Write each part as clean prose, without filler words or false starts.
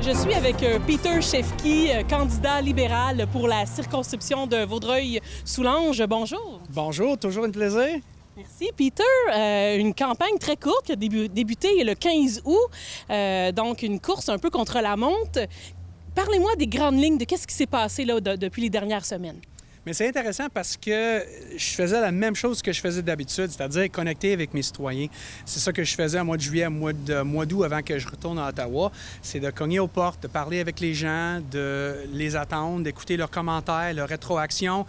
Je suis avec Peter Shefki, candidat libéral pour la circonscription de Vaudreuil-Soulanges. Bonjour. Bonjour, toujours un plaisir. Merci. Peter, une campagne très courte qui a débuté le 15 août, donc une course un peu contre la montre. Parlez-moi des grandes lignes de qu'est-ce qui s'est passé là, depuis les dernières semaines. Mais c'est intéressant parce que je faisais la même chose que je faisais d'habitude, c'est-à-dire connecter avec mes citoyens. C'est ça que je faisais au mois de juillet, mois d'août, avant que je retourne à Ottawa. C'est de cogner aux portes, de parler avec les gens, de les attendre, d'écouter leurs commentaires, leurs rétroactions,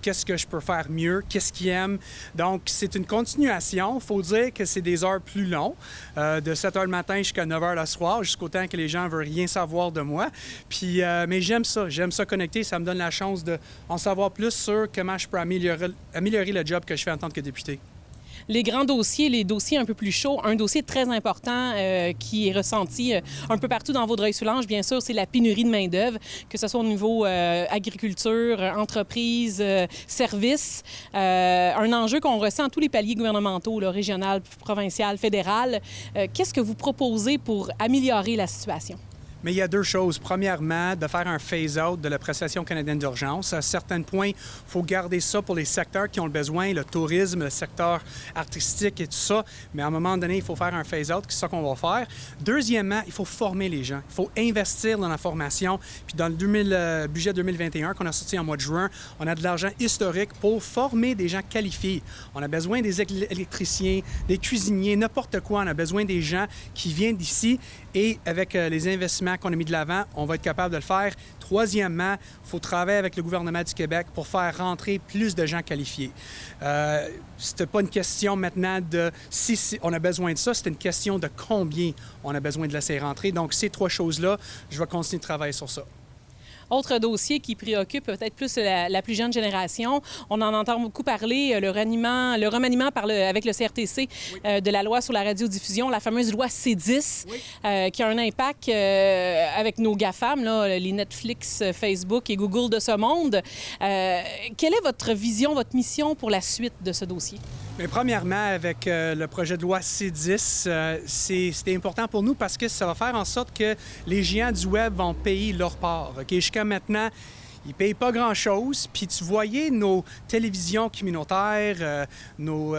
qu'est-ce que je peux faire mieux, qu'est-ce qu'ils aiment. Donc, c'est une continuation. Il faut dire que c'est des heures plus longues, de 7 h le matin jusqu'à 9 h le soir, jusqu'au temps que les gens ne veulent rien savoir de moi. Puis, mais j'aime ça connecter. Ça me donne la chance d'en savoir plus sur comment je peux améliorer le job que je fais en tant que député. Les grands dossiers, les dossiers un peu plus chauds, un dossier très important qui est ressenti un peu partout dans Vaudreuil-Soulanges, bien sûr, c'est la pénurie de main-d'œuvre, que ce soit au niveau agriculture, entreprise, services. Un enjeu qu'on ressent à tous les paliers gouvernementaux, là, régional, provincial, fédéral. Qu'est-ce que vous proposez pour améliorer la situation? Mais il y a deux choses. Premièrement, de faire un phase-out de la prestation canadienne d'urgence. À certains points, il faut garder ça pour les secteurs qui ont le besoin, le tourisme, le secteur artistique et tout ça. Mais à un moment donné, il faut faire un phase-out, c'est ça qu'on va faire. Deuxièmement, il faut former les gens. Il faut investir dans la formation. Puis dans le budget 2021 qu'on a sorti en mois de juin, on a de l'argent historique pour former des gens qualifiés. On a besoin des électriciens, des cuisiniers, n'importe quoi. On a besoin des gens qui viennent d'ici. Et avec les investissements qu'on a mis de l'avant, on va être capable de le faire. Troisièmement, il faut travailler avec le gouvernement du Québec pour faire rentrer plus de gens qualifiés. C'était pas une question maintenant de si on a besoin de ça, c'est une question de combien on a besoin de laisser rentrer. Donc, ces trois choses-là, je vais continuer de travailler sur ça. Autre dossier qui préoccupe peut-être plus la plus jeune génération, on en entend beaucoup parler, le remaniement avec le CRTC de la loi sur la radiodiffusion, la fameuse loi C10, qui a un impact avec nos GAFAM, là, les Netflix, Facebook et Google de ce monde. Quelle est votre vision, votre mission pour la suite de ce dossier? Mais premièrement, avec le projet de loi C10, c'est important pour nous parce que ça va faire en sorte que les géants du Web vont payer leur part. Okay? Jusqu'à maintenant, ils ne payent pas grand-chose. Puis tu voyais nos télévisions communautaires, nos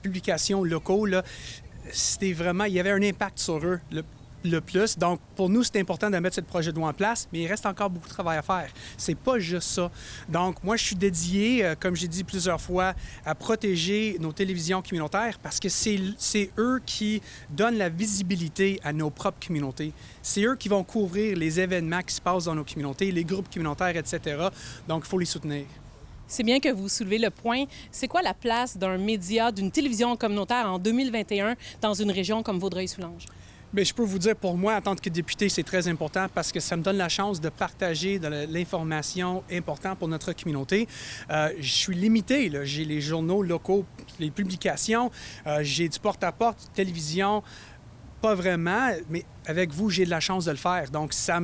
publications locaux, là, c'était vraiment, il y avait un impact sur eux. Le plus. Donc, pour nous, c'est important de mettre ce projet de loi en place, mais il reste encore beaucoup de travail à faire. C'est pas juste ça. Donc, moi, je suis dédié, comme j'ai dit plusieurs fois, à protéger nos télévisions communautaires parce que c'est eux qui donnent la visibilité à nos propres communautés. C'est eux qui vont couvrir les événements qui se passent dans nos communautés, les groupes communautaires, etc. Donc, il faut les soutenir. C'est bien que vous soulevez le point. C'est quoi la place d'un média, d'une télévision communautaire en 2021 dans une région comme Vaudreuil-Soulanges? Bien, je peux vous dire, pour moi, en tant que député, c'est très important parce que ça me donne la chance de partager de l'information importante pour notre communauté. Je suis limité, là. J'ai les journaux locaux, les publications, j'ai du porte-à-porte, télévision, pas vraiment, mais avec vous, j'ai de la chance de le faire. Donc, ça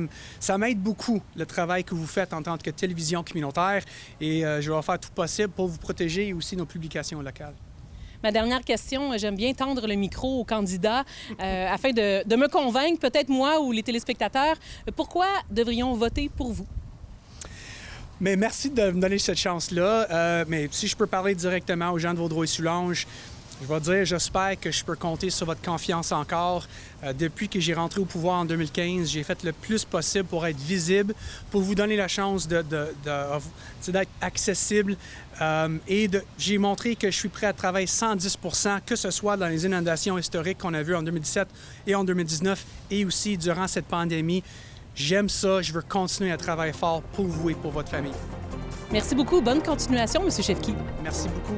m'aide beaucoup, le travail que vous faites en tant que télévision communautaire et je vais faire tout possible pour vous protéger et aussi nos publications locales. Ma dernière question, j'aime bien tendre le micro aux candidats afin de me convaincre, peut-être moi ou les téléspectateurs, pourquoi devrions voter pour vous? Mais merci de me donner cette chance-là. Mais si je peux parler directement aux gens de Vaudreuil-Soulanges, je vais dire, j'espère que je peux compter sur votre confiance encore. Depuis que j'ai rentré au pouvoir en 2015, j'ai fait le plus possible pour être visible, pour vous donner la chance d'être accessible. J'ai montré que je suis prêt à travailler 110 %, que ce soit dans les inondations historiques qu'on a vues en 2017 et en 2019, et aussi durant cette pandémie. J'aime ça, je veux continuer à travailler fort pour vous et pour votre famille. Merci beaucoup. Bonne continuation, M. Shefki. Merci beaucoup.